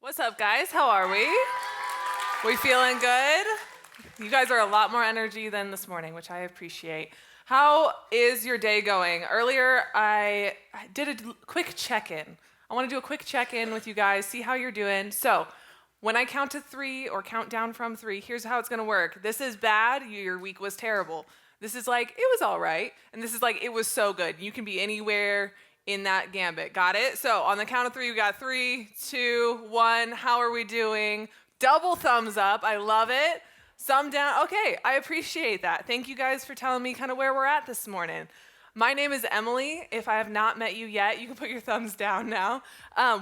What's up, guys? How are we? We feeling good? You guys are a lot more energy than this morning, which I appreciate. How is your day going? Earlier, I did a quick check-in. I want to do a quick check-in with you guys, see how you're doing. So, when I count to 3 or count down from 3, here's how it's going to work. This is bad. Your week was terrible. This is like, it was all right. And this is like, it was so good. You can be anywhere in that gambit. Got it? So on the count of 3, we got 3, 2, 1. How are we doing? Double thumbs up. I love it. Some down. Okay, I appreciate that. Thank you guys for telling me kind of where we're at this morning. My name is Emily. If I have not met you yet, you can put your thumbs down now.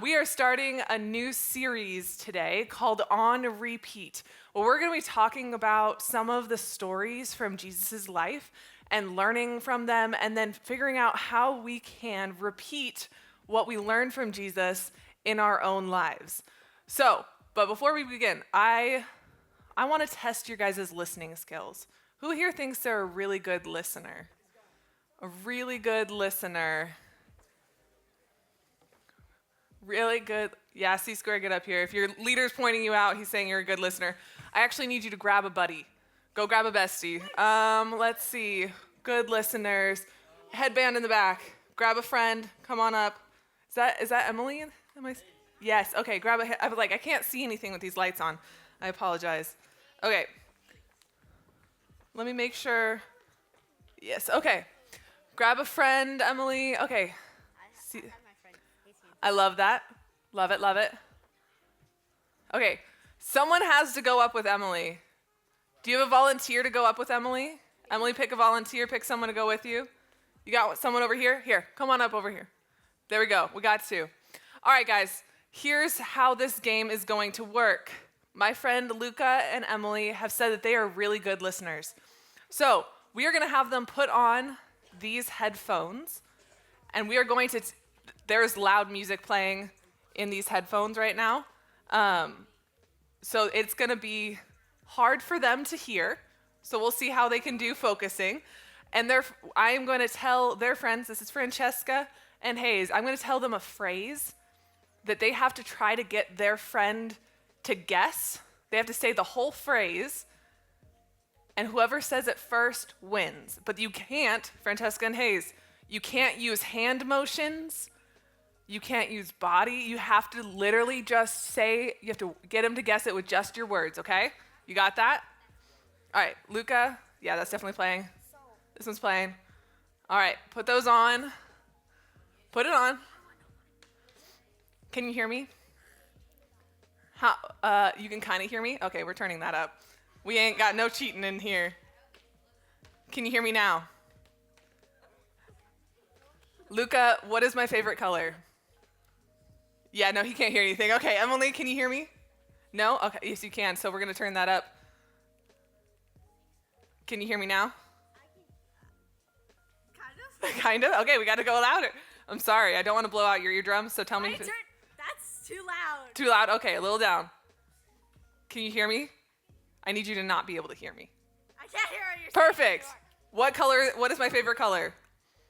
We are starting a new series today called On Repeat. Well, we're going to be talking about some of the stories from Jesus' life and learning from them, and then figuring out how we can repeat what we learned from Jesus in our own lives. So, but before we begin, I want to test your guys' listening skills. Who here thinks they're a really good listener? A really good listener. Really good. Yeah, C-Square, get up here. If your leader's pointing you out, he's saying you're a good listener. I actually need you to grab a buddy. Go grab a bestie. Let's see. Good listeners. Headband in the back. Grab a friend. Come on up. Is that Emily? Yes. Okay. Grab a. I was like, I can't see anything with these lights on. I apologize. Okay. Let me make sure. Yes. Okay. Grab a friend, Emily. Okay. I love that. Love it. Love it. Okay. Someone has to go up with Emily. Do you have a volunteer to go up with Emily? Emily, pick a volunteer. Pick someone to go with you. You got someone over here? Here, come on up over here. There we go. We got 2. All right, guys. Here's how this game is going to work. My friend Luca and Emily have said that they are really good listeners. So we are going to have them put on these headphones, and we are going to, there's loud music playing in these headphones right now. So it's going to be hard for them to hear, so we'll see how they can do focusing. And I am going to tell their friends, this is Francesca and Hayes, I'm going to tell them a phrase that they have to try to get their friend to guess. They have to say the whole phrase, and whoever says it first wins. But you can't, Francesca and Hayes, you can't use hand motions. You can't use body. You have to literally just say, you have to get them to guess it with just your words, okay? You got that? All right, Luca. Yeah, that's definitely playing. This one's playing. All right, put those on. Put it on. Can you hear me? How? You can kind of hear me? Okay, we're turning that up. We ain't got no cheating in here. Can you hear me now? Luca, what is my favorite color? Yeah, no, he can't hear anything. Okay, Emily, can you hear me? No? Okay, yes, you can. So we're going to turn that up. Can you hear me now? Kind of. Kind of? Okay, we got to go louder. I'm sorry. I don't want to blow out your eardrums, so tell me. That's too loud. Too loud? Okay, a little down. Can you hear me? I need you to not be able to hear me. I can't hear what you're Perfect. saying. What is my favorite color?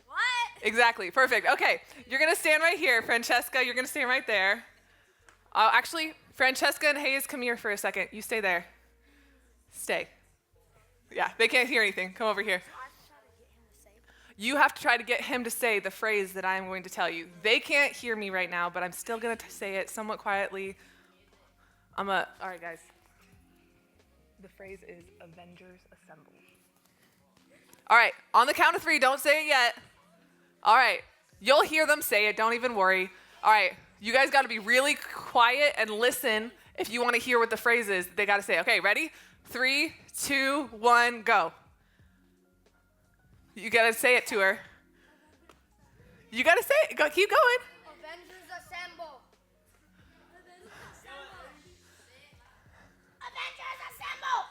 What? Exactly. Perfect. Okay, you're going to stand right here. Francesca, you're going to stand right there. Actually, Francesca and Hayes, come here for a second. You stay there. Stay. Yeah, they can't hear anything. Come over here. You have to try to get him to say the phrase that I'm going to tell you. They can't hear me right now, but I'm still going to say it somewhat quietly. All right, guys. The phrase is Avengers Assemble. All right, on the count of 3, don't say it yet. All right, you'll hear them say it. Don't even worry. All right, you guys got to be really quiet and listen if you want to hear what the phrase is. They got to say, okay, ready? 3, 2, 1, go. You got to say it to her. You got to say it. Go, keep going. Avengers Assemble. Avengers Assemble.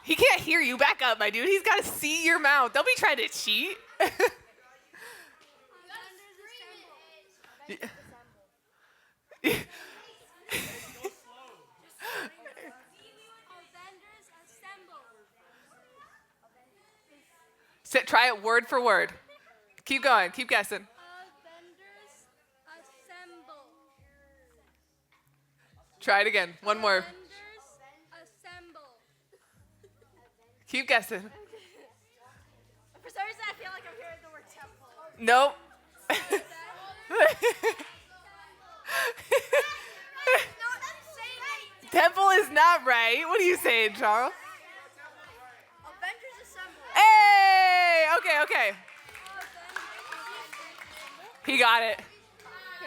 He can't hear you. Back up, my dude. He's got to see your mouth. Don't be trying to cheat. Try it word for word. Keep going. Keep guessing. Avengers Assemble. Try it again. One more. Avengers assemble. Keep guessing. For some reason, I feel like I'm hearing the word temple. Nope. Temple is not right. What are you saying, Charles? Avengers assemble. Hey! Okay. He got it.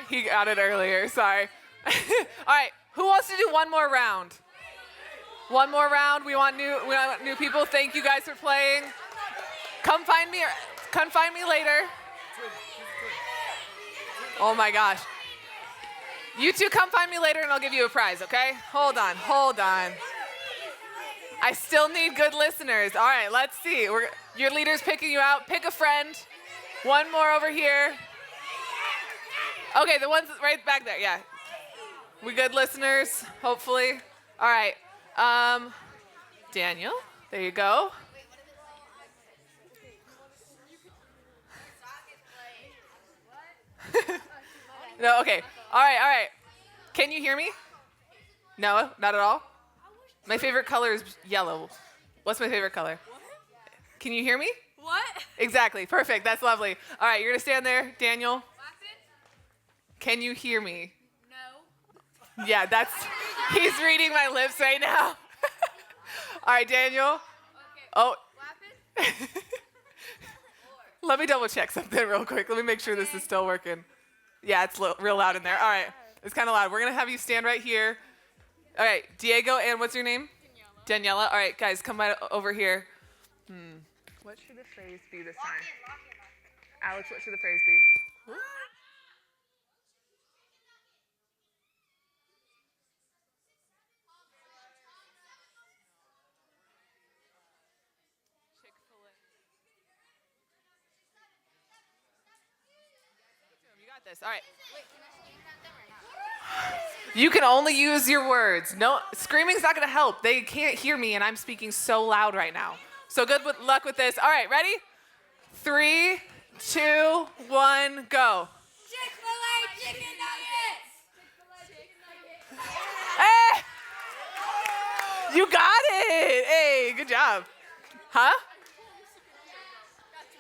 He got it earlier. Sorry. All right. Who wants to do one more round? One more round. We want new people. Thank you guys for playing. Come find me later. Oh my gosh. You two come find me later and I'll give you a prize, okay? Hold on. I still need good listeners. All right, let's see. Your leader's picking you out. Pick a friend. One more over here. Okay, the ones right back there, yeah. We good listeners, hopefully. All right. Daniel, there you go. No, okay. All right. Can you hear me? No, not at all? My favorite color is yellow. What's my favorite color? Can you hear me? What? Exactly. Perfect. That's lovely. All right, you're going to stand there. Daniel, can you hear me? No. Yeah, he's reading my lips right now. All right, Daniel. Okay. Oh, Laughing? let me double check something real quick. Let me make sure this is still working. Yeah, it's real loud in there. All right, it's kind of loud. We're going to have you stand right here. All right, Diego, and what's your name? Daniela. All right, guys, come right over here. What should the phrase be this time? Alex, what should the phrase be? You got this. All right. You can only use your words. No, screaming's not going to help. They can't hear me, and I'm speaking so loud right now. So good luck with this. All right, ready? 3, 2, 1, go. Chick-fil-A chicken nuggets. Hey! You got it. Hey, good job. Huh?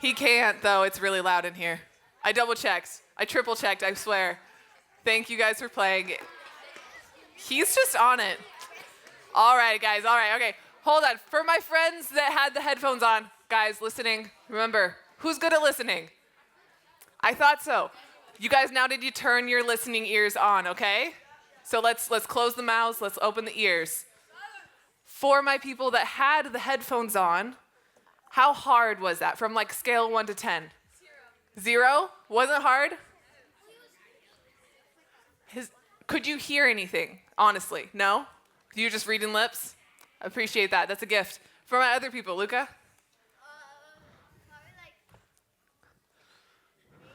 He can't, though. It's really loud in here. I double checked. I triple checked, I swear. Thank you guys for playing. He's just on it. All right, guys. All right, okay. Hold on. For my friends that had the headphones on, guys, listening, remember, who's good at listening? I thought so. You guys now need to turn your listening ears on, okay? So let's close the mouths. Let's open the ears. For my people that had the headphones on, how hard was that from like scale 1 to 10? 0? Wasn't hard? Could you hear anything, honestly? No? You just reading lips? I appreciate that. That's a gift. For my other people, Luca? Probably like maybe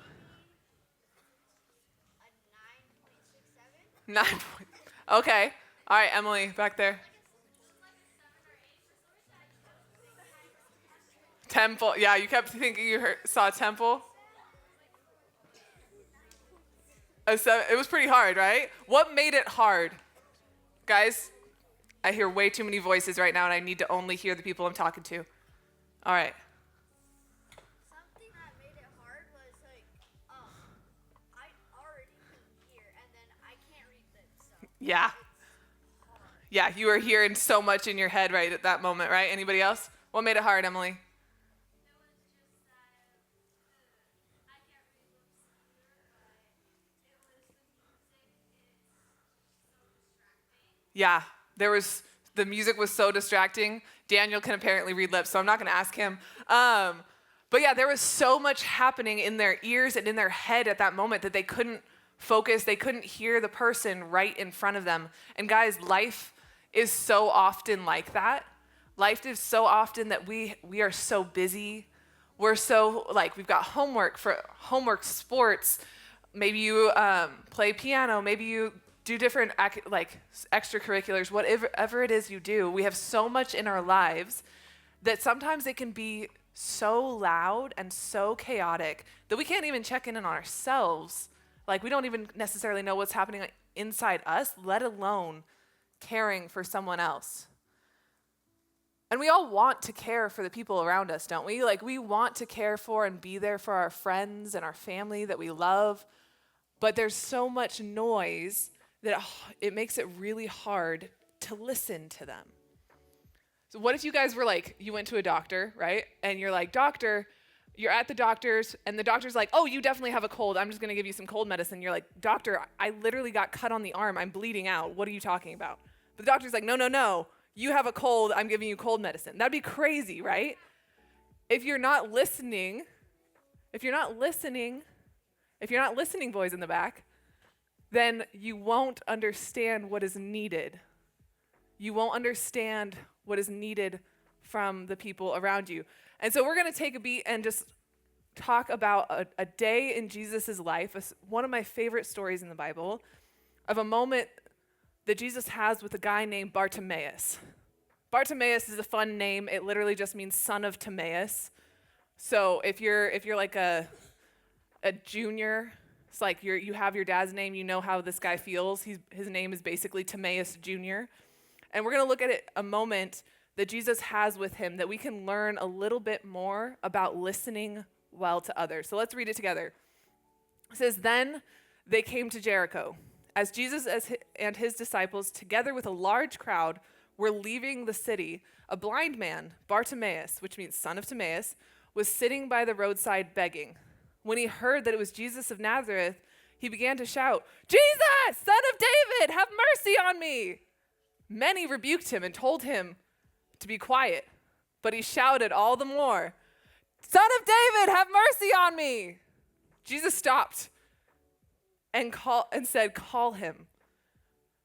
a 9.67. 9 points. Okay. All right, Emily, back there. Temple. Yeah, you kept thinking you saw temple. It was pretty hard, right? What made it hard? Guys, I hear way too many voices right now, and I need to only hear the people I'm talking to. All right. Something that made it hard was like, I already couldn't hear, and then I can't read lips, so. Yeah. Yeah, you were hearing so much in your head right at that moment, right? Anybody else? What made it hard, Emily? Yeah, the music was so distracting. Daniel can apparently read lips, so I'm not going to ask him. But yeah, there was so much happening in their ears and in their head at that moment that they couldn't focus. They couldn't hear the person right in front of them. And guys, life is so often like that. Life is so often that we are so busy. We're so, we've got homework, sports. Maybe you play piano. Maybe you do different extracurriculars, whatever it is you do. We have so much in our lives that sometimes it can be so loud and so chaotic that we can't even check in on ourselves. Like, we don't even necessarily know what's happening inside us, let alone caring for someone else. And we all want to care for the people around us, don't we? Like, we want to care for and be there for our friends and our family that we love, but there's so much noise that it makes it really hard to listen to them. So what if you guys were like, you went to a doctor, right? And you're like, doctor, you're at the doctor's, and the doctor's like, oh, you definitely have a cold. I'm just going to give you some cold medicine. You're like, doctor, I literally got cut on the arm. I'm bleeding out. What are you talking about? But the doctor's like, no. You have a cold. I'm giving you cold medicine. That'd be crazy, right? If you're not listening, boys in the back, then you won't understand what is needed. You won't understand what is needed from the people around you. And so we're going to take a beat and just talk about a day in Jesus' life, one of my favorite stories in the Bible, of a moment that Jesus has with a guy named Bartimaeus. Bartimaeus is a fun name. It literally just means son of Timaeus. So if you're like a junior, it's like you have your dad's name, you know how this guy feels. His name is basically Timaeus Jr. And we're going to look at a moment that Jesus has with him that we can learn a little bit more about listening well to others. So let's read it together. It says, then they came to Jericho. As Jesus and his disciples, together with a large crowd, were leaving the city, a blind man, Bartimaeus, which means son of Timaeus, was sitting by the roadside begging. When he heard that it was Jesus of Nazareth, he began to shout, Jesus, son of David, have mercy on me. Many rebuked him and told him to be quiet, but he shouted all the more, Son of David, have mercy on me. Jesus stopped and said, call him.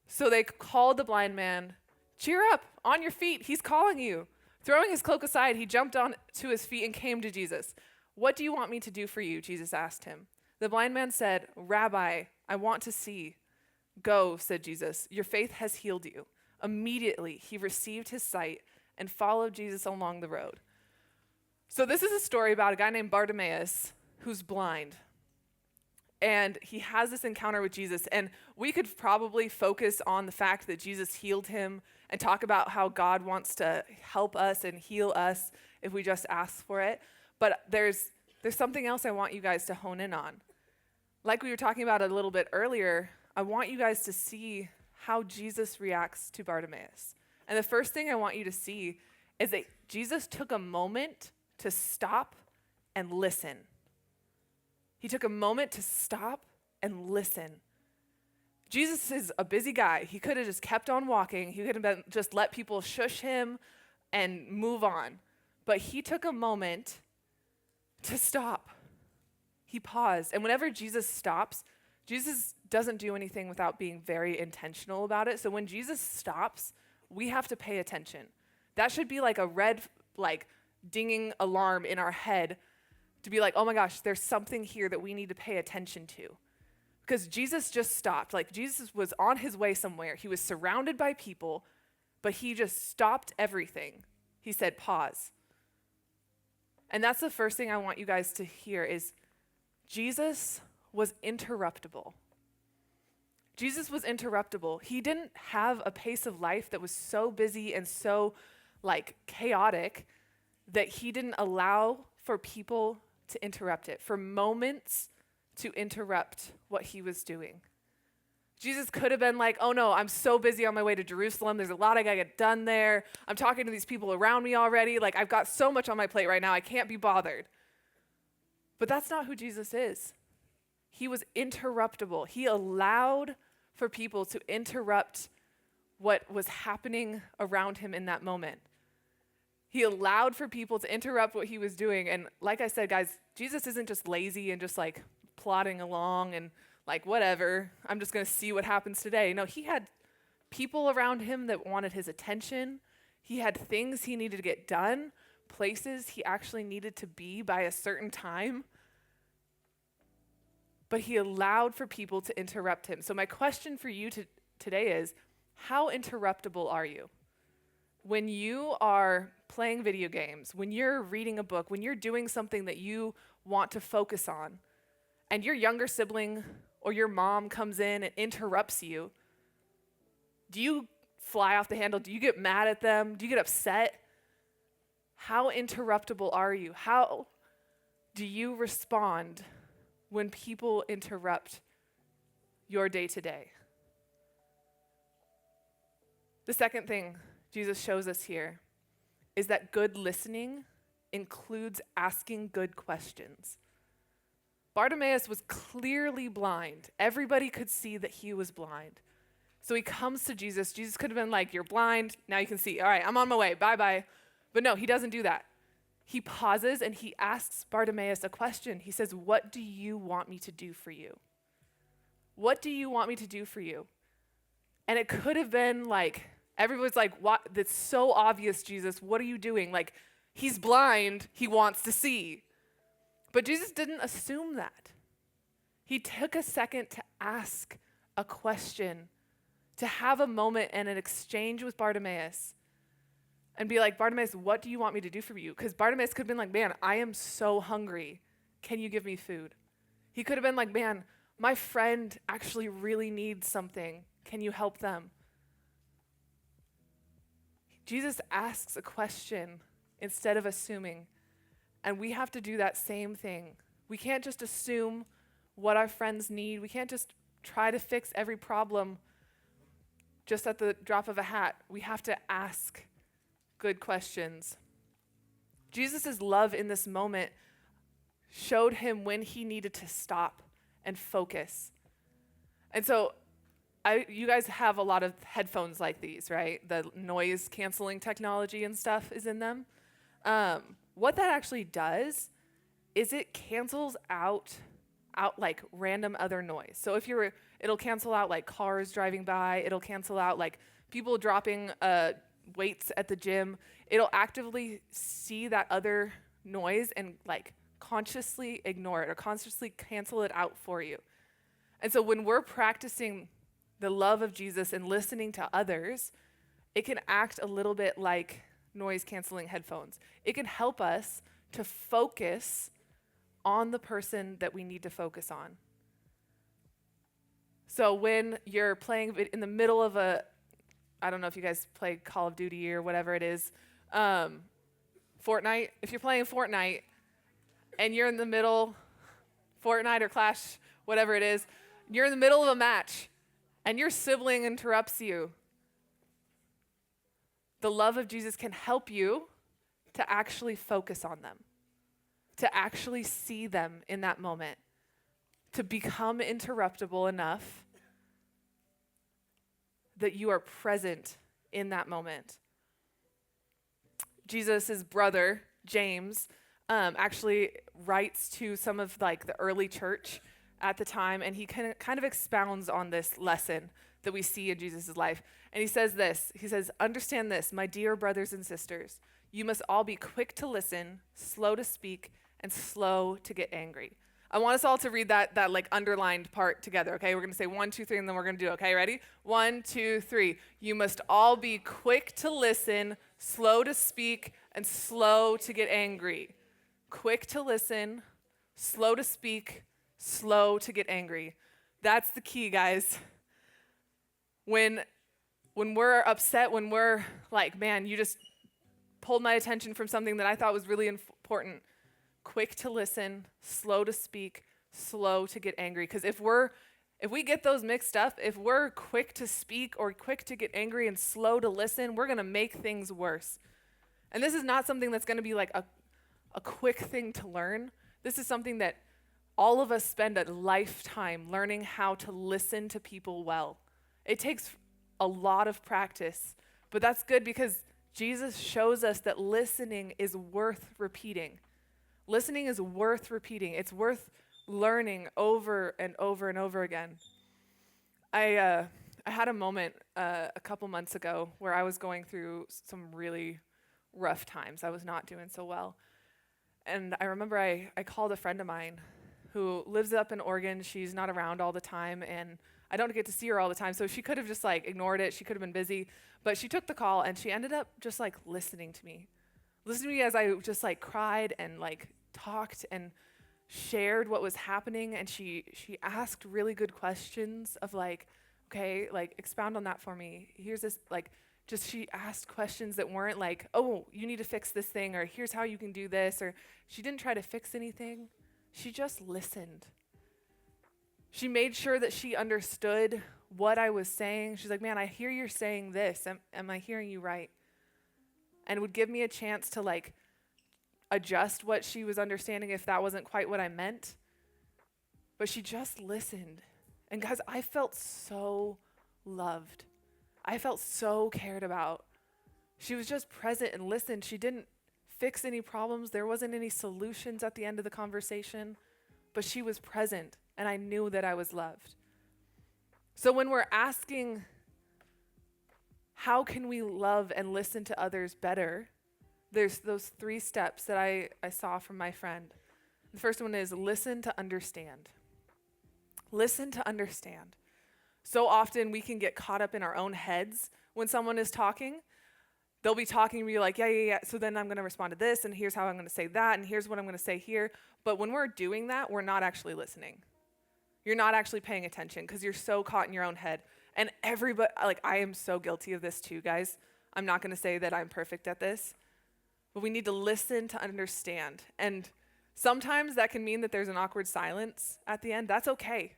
So they called the blind man. Cheer up, on your feet, he's calling you. Throwing his cloak aside, he jumped on to his feet and came to Jesus. What do you want me to do for you? Jesus asked him. The blind man said, Rabbi, I want to see. Go, said Jesus, your faith has healed you. Immediately he received his sight and followed Jesus along the road. So this is a story about a guy named Bartimaeus who's blind. And he has this encounter with Jesus. And we could probably focus on the fact that Jesus healed him and talk about how God wants to help us and heal us if we just ask for it. But there's something else I want you guys to hone in on. Like we were talking about a little bit earlier, I want you guys to see how Jesus reacts to Bartimaeus. And the first thing I want you to see is that Jesus took a moment to stop and listen. He took a moment to stop and listen. Jesus is a busy guy. He could have just kept on walking. He could have just let people shush him and move on. But he took a moment to stop. He paused. And whenever Jesus stops, Jesus doesn't do anything without being very intentional about it. So when Jesus stops, we have to pay attention. That should be like a red, dinging alarm in our head to be like, oh my gosh, there's something here that we need to pay attention to. Because Jesus just stopped. Jesus was on his way somewhere. He was surrounded by people, but he just stopped everything. He said, pause. And that's the first thing I want you guys to hear is Jesus was interruptible. Jesus was interruptible. He didn't have a pace of life that was so busy and so chaotic that he didn't allow for people to interrupt it, for moments to interrupt what he was doing. Jesus could have been like, oh no, I'm so busy on my way to Jerusalem. There's a lot I gotta get done there. I'm talking to these people around me already. I've got so much on my plate right now. I can't be bothered. But that's not who Jesus is. He was interruptible. He allowed for people to interrupt what was happening around him in that moment. He allowed for people to interrupt what he was doing. And like I said, guys, Jesus isn't just lazy and just plodding along and whatever, I'm just going to see what happens today. No, he had people around him that wanted his attention. He had things he needed to get done, places he actually needed to be by a certain time. But he allowed for people to interrupt him. So my question for you today is, how interruptible are you? When you are playing video games, when you're reading a book, when you're doing something that you want to focus on, and your younger sibling or your mom comes in and interrupts you, do you fly off the handle? Do you get mad at them? Do you get upset? How interruptible are you? How do you respond when people interrupt your day to day? The second thing Jesus shows us here is that good listening includes asking good questions. Bartimaeus was clearly blind. Everybody could see that he was blind. So he comes to Jesus. Jesus could have been like, you're blind, now you can see. All right, I'm on my way, bye-bye. But no, he doesn't do that. He pauses and he asks Bartimaeus a question. He says, what do you want me to do for you? What do you want me to do for you? And it could have been like, everyone's like, what? That's so obvious, Jesus. What are you doing? Like, he's blind. He wants to see. But Jesus didn't assume that. He took a second to ask a question, to have a moment and an exchange with Bartimaeus and be like, Bartimaeus, what do you want me to do for you? Because Bartimaeus could have been like, man, I am so hungry. Can you give me food? He could have been like, man, my friend actually really needs something. Can you help them? Jesus asks a question instead of assuming. And we have to do that same thing. We can't just assume what our friends need. We can't just try to fix every problem just at the drop of a hat. We have to ask good questions. Jesus' love in this moment showed him when he needed to stop and focus. And so you guys have a lot of headphones like these, right? The noise canceling technology and stuff is in them. What that actually does is it cancels out like random other noise. So it'll cancel out like cars driving by. It'll cancel out like people dropping weights at the gym. It'll actively see that other noise and like consciously ignore it or consciously cancel it out for you. And so when we're practicing the love of Jesus and listening to others, it can act a little bit like noise canceling headphones. It can help us to focus on the person that we need to focus on. So when you're playing in the middle of I don't know if you guys play Call of Duty or whatever it is, Fortnite. If you're playing Fortnite and you're in the middle, Fortnite or Clash, whatever it is, you're in the middle of a match and your sibling interrupts you. The love of Jesus can help you to actually focus on them, to actually see them in that moment, to become interruptible enough that you are present in that moment. Jesus' brother, James, actually writes to some of like the early church at the time, and he kind of expounds on this lesson that we see in Jesus' life. And he says this, he says, understand this, my dear brothers and sisters, you must all be quick to listen, slow to speak, and slow to get angry. I want us all to read that like underlined part together, okay? We're gonna say 1, 2, 3, and then we're gonna do it, okay? Ready? 1, 2, 3. You must all be quick to listen, slow to speak, and slow to get angry. Quick to listen, slow to speak, slow to get angry. That's the key, guys. When we're upset, when we're like, man, you just pulled my attention from something that I thought was really important, quick to listen, slow to speak, slow to get angry. Because if we get those mixed up, if we're quick to speak or quick to get angry and slow to listen, we're going to make things worse. And this is not something that's going to be like a quick thing to learn. This is something that all of us spend a lifetime learning how to listen to people well. It takes a lot of practice, but that's good because Jesus shows us that listening is worth repeating. Listening is worth repeating. It's worth learning over and over and over again. I had a moment a couple months ago where I was going through some really rough times. I was not doing so well. And I remember I called a friend of mine who lives up in Oregon. She's not around all the time, and I don't get to see her all the time, so she could have just like ignored it. She could have been busy, but she took the call, and she ended up just like listening to me as I just like cried and like talked and shared what was happening, and she asked really good questions of like, okay, like expound on that for me. Here's this, like, just she asked questions that weren't like, oh, you need to fix this thing, or here's how you can do this, or she didn't try to fix anything. She just listened. She made sure that she understood what I was saying. She's like, man, I hear you're saying this. Am I hearing you right? And would give me a chance to like adjust what she was understanding if that wasn't quite what I meant. But she just listened. And guys, I felt so loved. I felt so cared about. She was just present and listened. She didn't fix any problems. There wasn't any solutions at the end of the conversation, but she was present, and I knew that I was loved. So when we're asking, how can we love and listen to others better? There's those 3 steps that I saw from my friend. The first one is listen to understand. Listen to understand. So often we can get caught up in our own heads when someone is talking. They'll be talking and be like, yeah. So then I'm going to respond to this, and here's how I'm going to say that, and here's what I'm going to say here. But when we're doing that, we're not actually listening. You're not actually paying attention because you're so caught in your own head. And everybody, like, I am so guilty of this too, guys. I'm not going to say that I'm perfect at this, but we need to listen to understand. And sometimes that can mean that there's an awkward silence at the end. That's okay,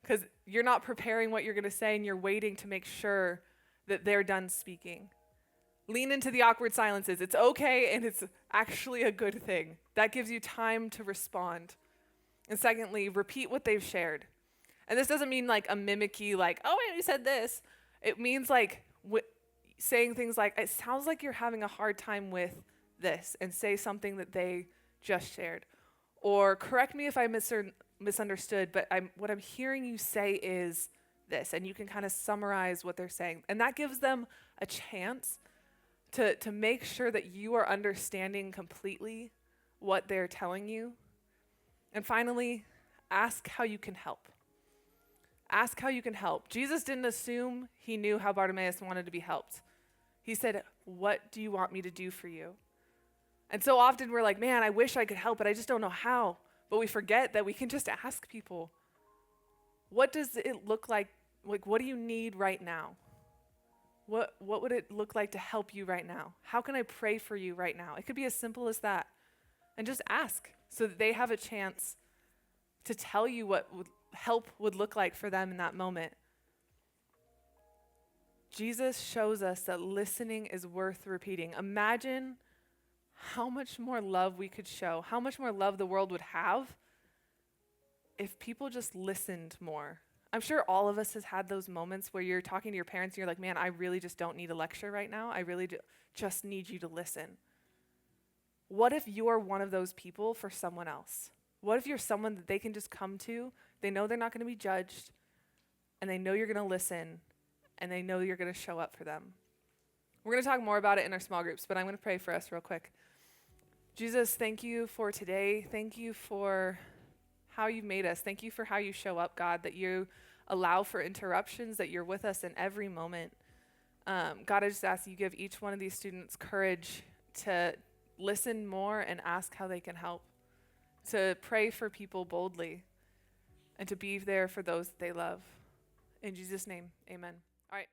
because you're not preparing what you're going to say, and you're waiting to make sure that they're done speaking. Lean into the awkward silences. It's okay, and it's actually a good thing. That gives you time to respond. And secondly, repeat what they've shared. And this doesn't mean like a mimicky, like, oh, wait, you said this. It means like saying things like, it sounds like you're having a hard time with this, and say something that they just shared. Or correct me if I misunderstood, but what I'm hearing you say is this, and you can kind of summarize what they're saying. And that gives them a chance to make sure that you are understanding completely what they're telling you. And finally, ask how you can help. Ask how you can help. Jesus didn't assume he knew how Bartimaeus wanted to be helped. He said, what do you want me to do for you? And so often we're like, man, I wish I could help, but I just don't know how. But we forget that we can just ask people, what does it look like? Like, what do you need right now? What would it look like to help you right now? How can I pray for you right now? It could be as simple as that. And just ask so that they have a chance to tell you what help would look like for them in that moment. Jesus shows us that listening is worth repeating. Imagine how much more love we could show, how much more love the world would have if people just listened more. I'm sure all of us has had those moments where you're talking to your parents and you're like, man, I really just don't need a lecture right now. I really just need you to listen. What if you're one of those people for someone else? What if you're someone that they can just come to, they know they're not going to be judged, and they know you're going to listen, and they know you're going to show up for them? We're going to talk more about it in our small groups, but I'm going to pray for us real quick. Jesus, thank you for today. Thank you for how you've made us. Thank you for how you show up, God, that you allow for interruptions, that you're with us in every moment. God, I just ask that you give each one of these students courage to listen more and ask how they can help, to pray for people boldly, and to be there for those that they love. In Jesus' name, amen. All right.